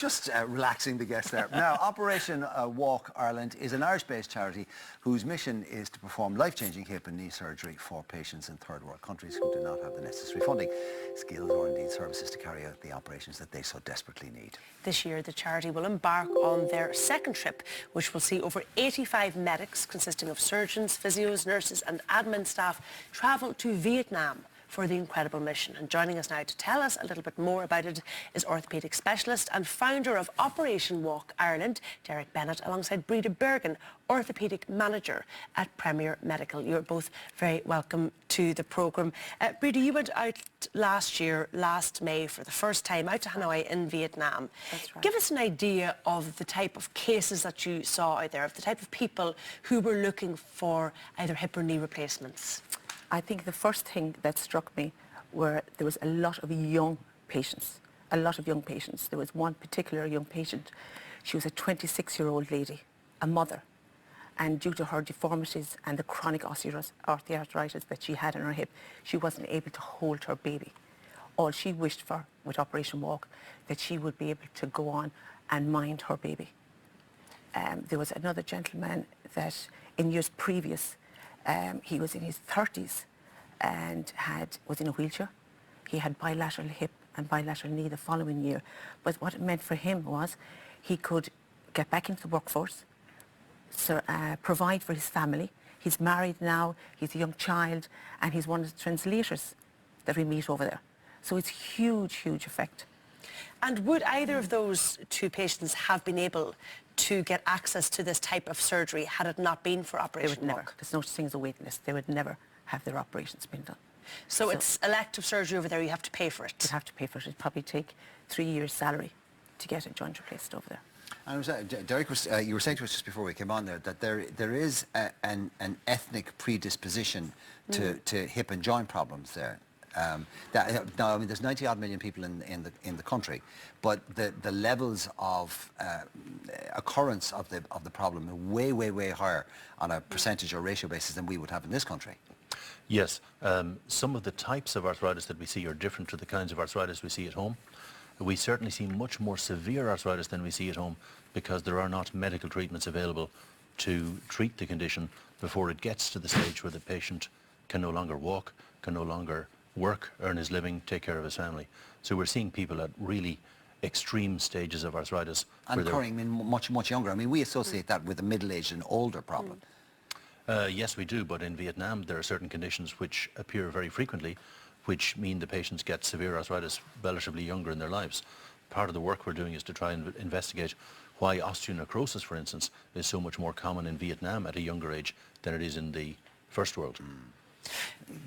Just relaxing the guests there. Now, Operation Walk Ireland is an Irish-based charity whose mission is to perform life-changing hip and knee surgery for patients in third world countries who do not have the necessary funding, skills or indeed services to carry out the operations that they so desperately need. This year, the charity will embark on their second trip, which will see over 85 medics consisting of surgeons, physios, nurses and admin staff travel to Vietnam for the incredible mission. And joining us now to tell us a little bit more about it is orthopaedic specialist and founder of Operation Walk Ireland, Derek Bennett, alongside Breda Bergen, orthopaedic manager at Premier Medical. You're both very welcome to the programme. Breda, you went out last May, for the first time, out to Hanoi in Vietnam. That's right. Give us an idea of the type of cases that you saw out there, of the type of people who were looking for either hip or knee replacements. I think the first thing that struck me were there was a lot of young patients, There was one particular young patient. She was a 26-year-old lady, a mother, and due to her deformities and the chronic osteoarthritis that she had in her hip, she wasn't able to hold her baby. All she wished for with Operation Walk, that she would be able to go on and mind her baby. There was another gentleman that in years previous, he was in his 30s and was in a wheelchair. He had bilateral hip and bilateral knee the following year. But what it meant for him was he could get back into the workforce, provide for his family. He's married now, he's a young child, and he's one of the translators that we meet over there. So it's huge, huge effect. And would either of those two patients have been able to get access to this type of surgery had it not been for Operation Walk? Never. There's no such thing as a waiting list. They would never have their operations been done. So it's elective surgery over there, you have to pay for it? You'd have to pay for it. It'd probably take 3 years' salary to get a joint replaced over there. And Derek, you were saying to us just before we came on there that there is an ethnic predisposition to hip and joint problems there. Now, I mean, there's 90 odd million people in the country, but the levels of occurrence of the problem are way higher on a percentage or ratio basis than we would have in this country. Yes, some of the types of arthritis that we see are different to the kinds of arthritis we see at home. We certainly see much more severe arthritis than we see at home because there are not medical treatments available to treat the condition before it gets to the stage where the patient can no longer walk, can no longer work, earn his living, take care of his family. So we're seeing people at really extreme stages of arthritis. And occurring much younger. I mean, we associate that with a middle-aged and older problem. Yes, we do, but in Vietnam there are certain conditions which appear very frequently, which mean the patients get severe arthritis relatively younger in their lives. Part of the work we're doing is to try and investigate why osteonecrosis, for instance, is so much more common in Vietnam at a younger age than it is in the first world.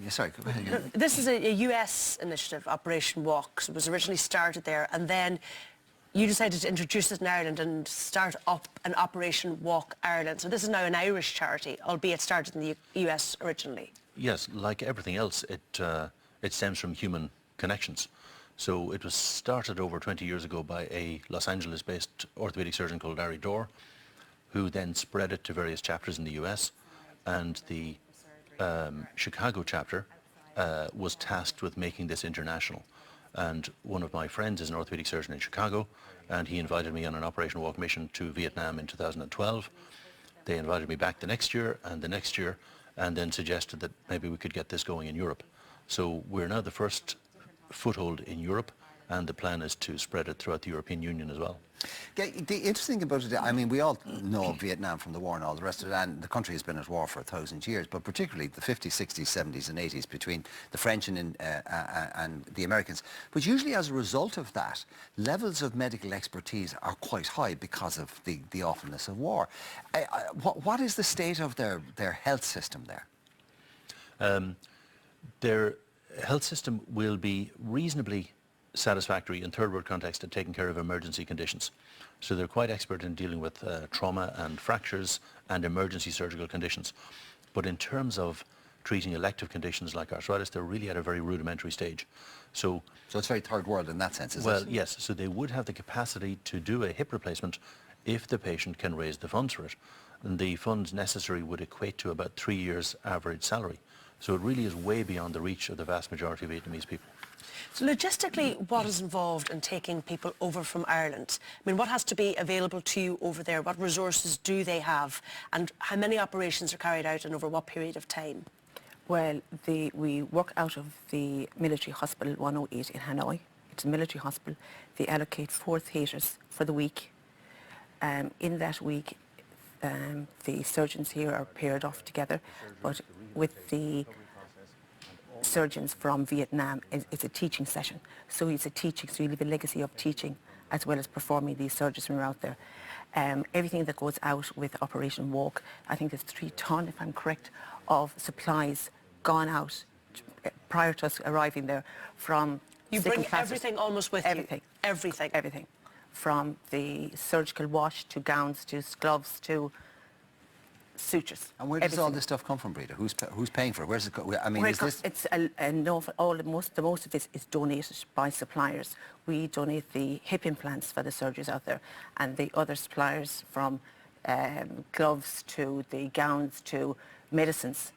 Sorry, go ahead. This is a US initiative, Operation Walk. It was originally started there, and then you decided to introduce it in Ireland and start up an Operation Walk Ireland. So this is now an Irish charity, albeit started in the US originally. Yes, like everything else, it stems from human connections. So it was started over 20 years ago by a Los Angeles-based orthopaedic surgeon called Larry Dorr, who then spread it to various chapters in the US, and the Chicago chapter was tasked with making this international. And one of my friends is an orthopaedic surgeon in Chicago, and he invited me on an Operation Walk mission to Vietnam in 2012. They invited me back the next year and the next year, and then suggested that maybe we could get this going in Europe. So we're now the first foothold in Europe, and the plan is to spread it throughout the European Union as well. Yeah, the interesting thing about it, I mean, we all know Vietnam from the war and all the rest of it, and the country has been at war for 1,000 years, but particularly the 50s, 60s, 70s and 80s between the French and the Americans. But usually as a result of that, levels of medical expertise are quite high because of the awfulness of war. What is the state of their health system there? Their health system will be reasonably satisfactory in third world context at taking care of emergency conditions. So they're quite expert in dealing with trauma and fractures and emergency surgical conditions. But in terms of treating elective conditions like arthritis, they're really at a very rudimentary stage. So it's very third world in that sense, is it? Well, yes. So they would have the capacity to do a hip replacement if the patient can raise the funds for it. And the funds necessary would equate to about 3 years' average salary. So it really is way beyond the reach of the vast majority of Vietnamese people. So logistically, what is involved in taking people over from Ireland? I mean, what has to be available to you over there? What resources do they have? And how many operations are carried out and over what period of time? Well, we work out of the military hospital 108 in Hanoi. It's a military hospital. They allocate 4 theatres for the week. In that week, the surgeons here are paired off together, but with the surgeons from Vietnam, it's a teaching session. So it's a teaching, so you leave a legacy of teaching as well as performing these surgeries when we're out there. Everything that goes out with Operation Walk, I think there's 3 tonnes, if I'm correct, of supplies gone out prior to us arriving there from... You bring everything almost with everything. you? Everything? Everything. From the surgical wash to gowns to gloves to sutures. And where does all this stuff come from, Breda? Who's paying for it? Where's it go? I mean, is this... It's the most of this is donated by suppliers. We donate the hip implants for the surgeries out there, and the other suppliers, from gloves to the gowns to medicines,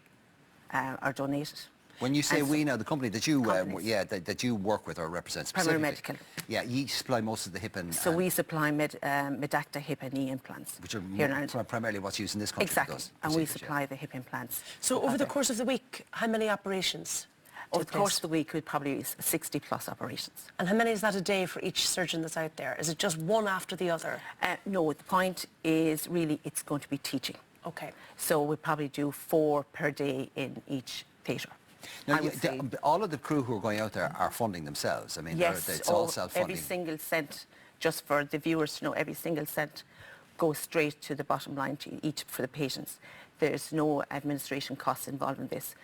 are donated. When you say we now, the company that you that you work with or represent specifically, Primary Medical. Yeah, you supply most of the hip and... So we supply Medacta hip and knee implants. Which are here in Ireland. primarily what's used in this country. Exactly, and we supply the hip implants. So over the course of the week, how many operations? Over the course of the week, we'd probably 60 plus operations. And how many is that a day for each surgeon that's out there? Is it just one after the other? No, the point is really it's going to be teaching. Okay. So we probably do 4 per day in each theatre. Now, all of the crew who are going out there are funding themselves. I mean, yes, it's all self-funding. Every single cent, just for the viewers to know, every single cent goes straight to the bottom line to each for the patients. There's no administration costs involved in this.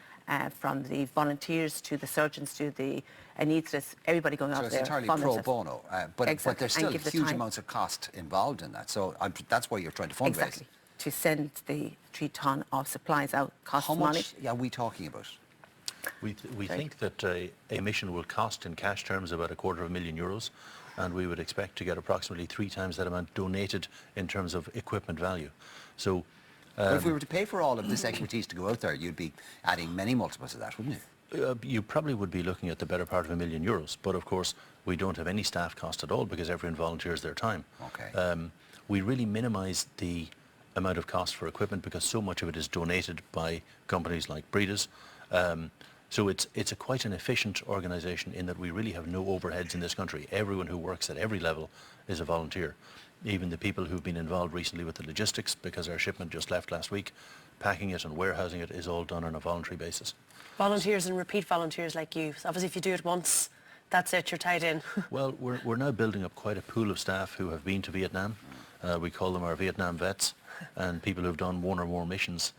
From the volunteers to the surgeons to the anaesthetists, everybody going out there. So it's entirely pro bono, but there's still huge amounts of cost involved in that. So that's why you're trying to fundraise. Exactly. To send the 3 tonne of supplies out costs money. How much are we talking about? We think that a mission will cost in cash terms about €250,000, and we would expect to get approximately 3 times that amount donated in terms of equipment value. So but if we were to pay for all of this expertise to go out there, you'd be adding many multiples of that, wouldn't you? You probably would be looking at the better part of €1,000,000, but of course we don't have any staff cost at all because everyone volunteers their time. Okay. We really minimise the amount of cost for equipment because so much of it is donated by companies like Breda's. So it's quite an efficient organisation in that we really have no overheads in this country. Everyone who works at every level is a volunteer. Even the people who've been involved recently with the logistics, because our shipment just left last week, packing it and warehousing it is all done on a voluntary basis. Volunteers and repeat volunteers like you. So obviously if you do it once, that's it, you're tied in. Well, we're now building up quite a pool of staff who have been to Vietnam. We call them our Vietnam vets, and people who've done 1 or more missions.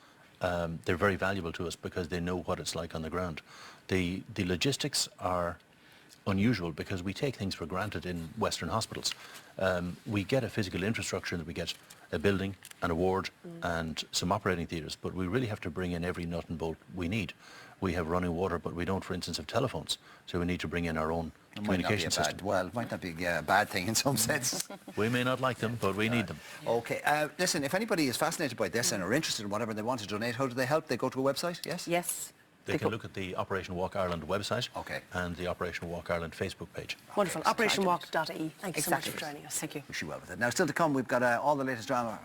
They're very valuable to us because they know what it's like on the ground. The logistics are unusual because we take things for granted in Western hospitals. We get a physical infrastructure, that we get a building, an ward and some operating theatres, but we really have to bring in every nut and bolt we need. We have running water, but we don't, for instance, have telephones, so we need to bring in our own communication system. Well, it might not be a bad thing in some sense. We may not like them, but we need them. Okay. Listen, if anybody is fascinated by this and are interested in whatever and they want to donate, how do they help? They go to a website, yes? Yes. They can look at the Operation Walk Ireland website and the Operation Walk Ireland Facebook page. Wonderful. OperationWalk.ie. Thank you so much Exactly. for joining us. Thank you. Wish you well with it. Now, still to come, we've got all the latest drama